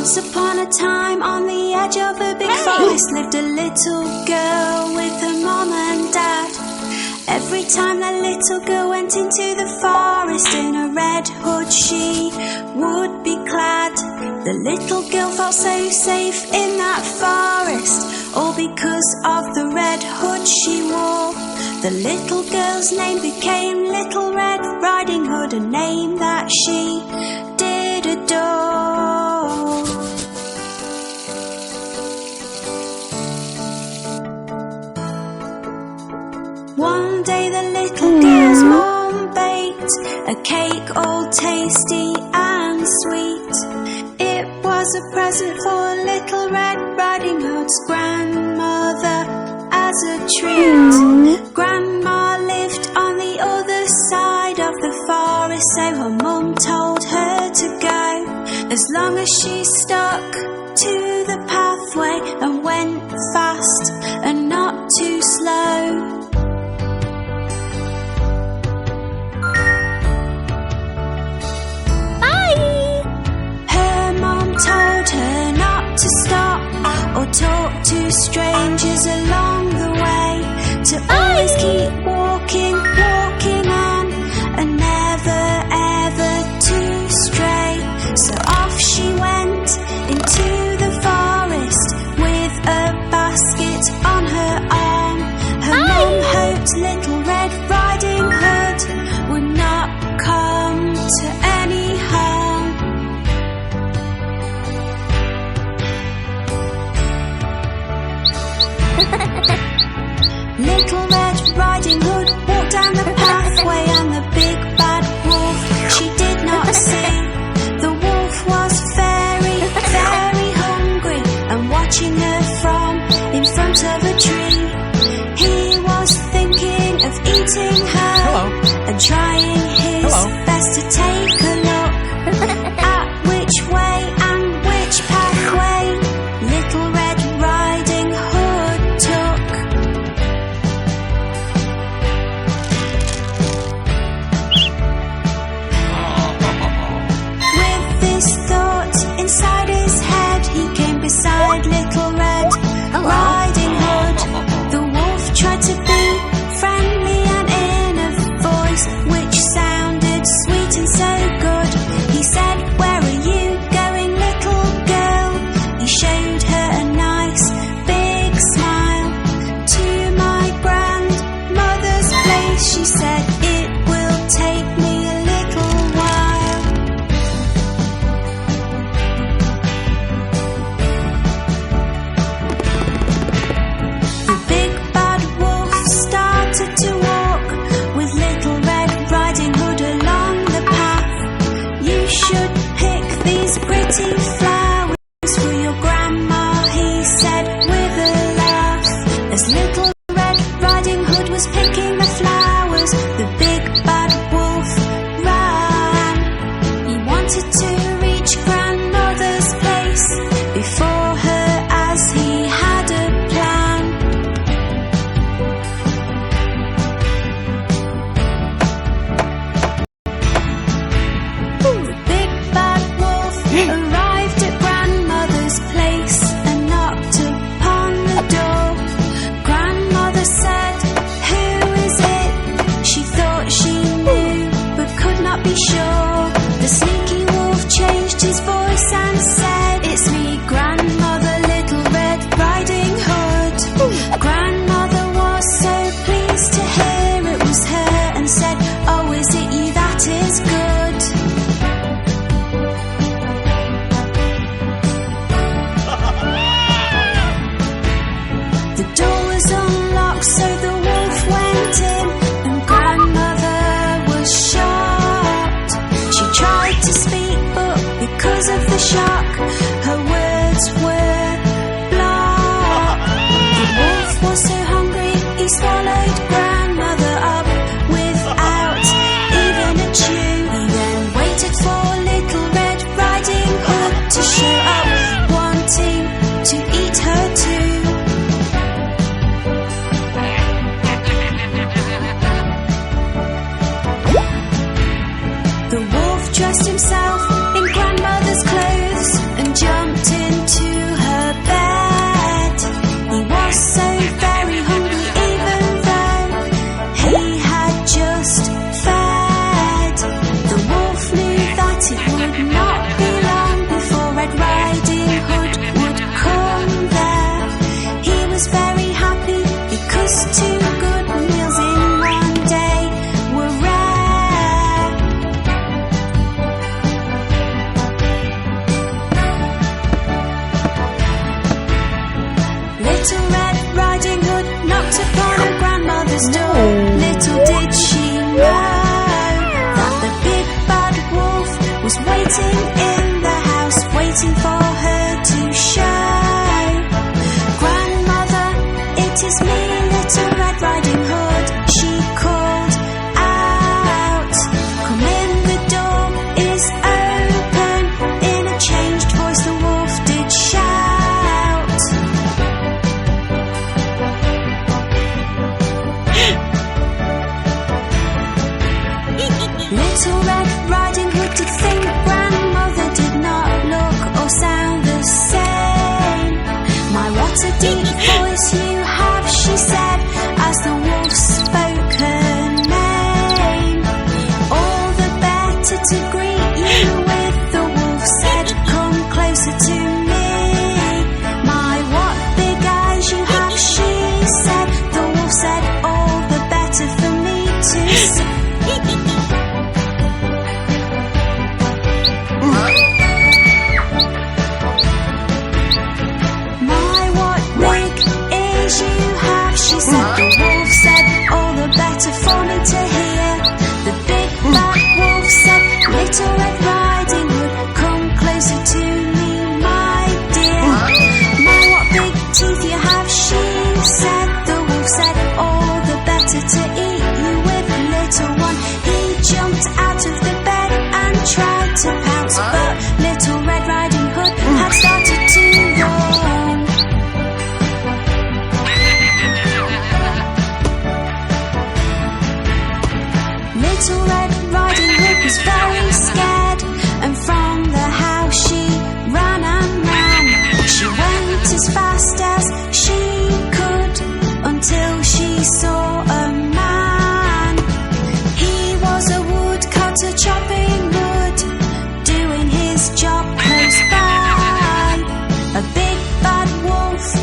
Once upon a time, on the edge of a big forest, lived a little girl with her mom and dad. Every time the little girl went into the forest, in a red hood she would be clad. The little girl felt so safe in that forest, all because of the red hood she wore. The little girl's name became Little Red Riding Hood, a name that she did adore. One day the little girl's mom baked a cake all tasty and sweet. It was a present for Little Red Riding Hood's grandmother as a treat. Grandma lived on the other side of the forest, so her mum told her to go, as long as she stuck to the pathway and went fast and not too slow. Told her not to stop or talk to strangers along the way, to always keep walking, walking on, and never ever to stray. So off she went into the forest with a basket on her arm. Her mum hoped Little Red Riding Hood would not come to any harm. Little Red Riding Hood walked down the pathway, and the big bad wolf she did not see. The wolf was very, very hungry and watching her from in front of a tree. He was thinking of eating her and trying his best to take a look at which way and which pathway Little Red Riding Hood took. With this thought inside his head, he came beside Little Red Riding Hood. The wolf tried to be friendly and in a voice which sounded sweet and so good. He said, "Where are you going, little girl?" He showed her a nice big smile. "To my grandmother's place," she said, "it will take me a little while." The big bad wolf started to walk with Little Red Riding Hood along the path. "You should pick these pretty flowers for your grandma," he said with a laugh. As Little Red Riding Hood was picking the flowers, the big bad wolf ran. He wanted to reach grandmother's place before her, as he had a plan. The big bad wolf arrived at grandmother's place and knocked upon the door. Grandmother said, "Who is it?" She thought she knew, but could not be sure. The sneaky wolf changed his voice and said, "It's me, grandmother, Little Red Riding Hood." Grandmother was so pleased to hear it was her, and said, "Oh, is it you? That is good." The door was unlocked, so the wolf went in, and grandmother was shocked. She tried to speak, but because of the shock, her words were blocked. The wolf was so hungry, he swallowed grandmother up without even a chew. He then waited for Little Red Riding Hood to show up, wanting to eat her too. The wolf dressed himself in grandmother's clothes and jumped Little Red Riding Hood did think grandmother did not look or sound the same. My, what a deep voice you have, she said, as the wolf spoke her name. All the better to greet you with, the wolf said, come closer to me. My, what big eyes you have, she said, the wolf said, all the better for me to see. My, what big ears you have, she said, the wolf said, all the better for me to hear. The big black wolf said, Little Red Riding Hood, come closer to me, my dear. My, what big teeth you have, she said, the wolf said, all the better to eat you with, little one. He jumped out of the bed and tried to pounce, but Little Red Riding Hood had started to run. Little Red Riding Hood was very scared, and from the house she ran and ran. She went as fast as she could until she saw a man. He was a woodcutter chopping wood, doing his job close by. A big bad wolf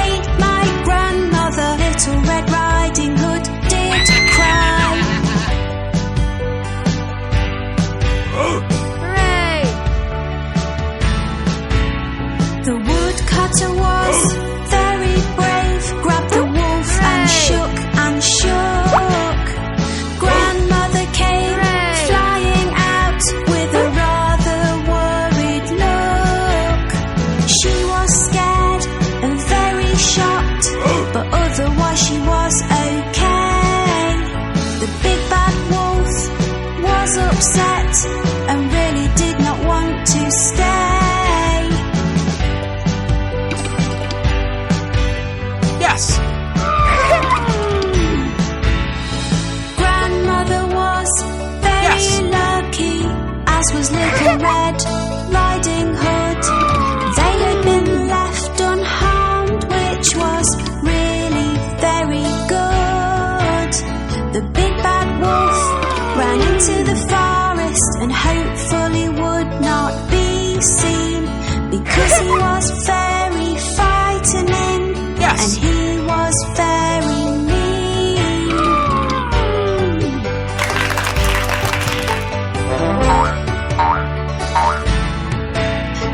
ate my grandmother. Little Red Riding Hood did cry. Hooray! The woodcutter was very brave, grabbed the wolf and shook and shook. Grandmother came flying out with a rather worried look. She was scared and very shocked, but otherwise she was okay. The big bad wolf was upset and really did not want to stay. Yes! Grandmother was very lucky, as was Little Red Riding Hood. They had been left unharmed, which was really very good. The big bad wolf ran into the forest and hopefully would not be seen, because he was very frightening and he was very mean.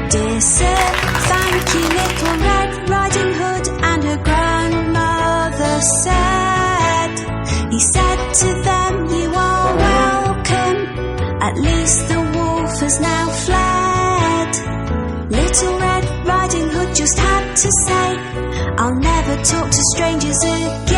Dear sir, thank you, Little Red Riding Hood, and her grandmother said. He said to them, you are welcome, at least the wolf has now fled. Little Red Riding Hood just had to say, I'll never talk to strangers again.